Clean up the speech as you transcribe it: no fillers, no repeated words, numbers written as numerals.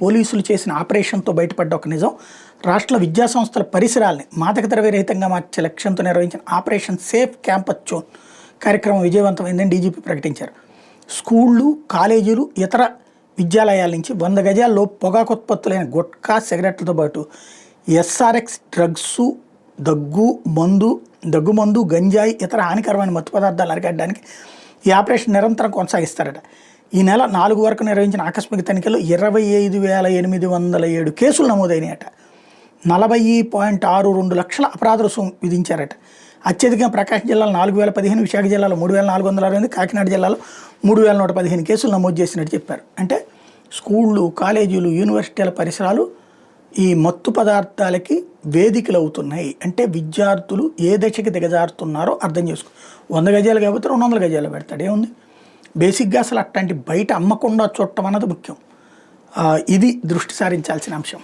పోలీసులు చేసిన ఆపరేషన్తో బయటపడ్డ ఒక నిజం. రాష్ట్ర విద్యాసంస్థల పరిసరాల్ని మాదక ద్రవ్య రహితంగా మార్చే లక్ష్యంతో నిర్వహించిన ఆపరేషన్ సేఫ్ క్యాంపస్ జోన్ కార్యక్రమం విజయవంతమైందని డీజీపీ ప్రకటించారు. స్కూళ్ళు, కాలేజీలు, ఇతర విద్యాలయాల నుంచి 100 గజాల్లో పొగాకుత్పత్తులైన గుట్కా, సిగరెట్లతో పాటు ఎస్ఆర్ఎక్స్ డ్రగ్స్, దగ్గుమందు, గంజాయి, ఇతర హానికరమైన మత్తు పదార్థాలు అరికట్టడానికి ఈ ఆపరేషన్ నిరంతరం కొనసాగిస్తారట. ఈ నెల 4 వరకు నిర్వహించిన ఆకస్మిక తనిఖీలో 25,807 కేసులు నమోదైనాయట. 40.62 లక్షల అపరాధ రుసుం విధించారట. అత్యధికంగా ప్రకాశం జిల్లాలో 4,015, విశాఖ జిల్లాలో 3,468, కాకినాడ జిల్లాలో 3,115 కేసులు నమోదు చేసినట్టు చెప్పారు. అంటే స్కూళ్ళు, కాలేజీలు, యూనివర్సిటీల పరిసరాలు ఈ మత్తు పదార్థాలకి వేదికలు అవుతున్నాయి. అంటే విద్యార్థులు ఏ దశకి దిగజారుతున్నారో అర్థం చేసుకో. 100 గజాలు కాబట్టి 200 గజాలు పెడతాడు, ఏముంది. బేసిక్గా అసలు అట్లాంటి బయట అమ్మకుండా చూడటం అన్నది ముఖ్యం. ఇది దృష్టి సారించాల్సిన అంశం.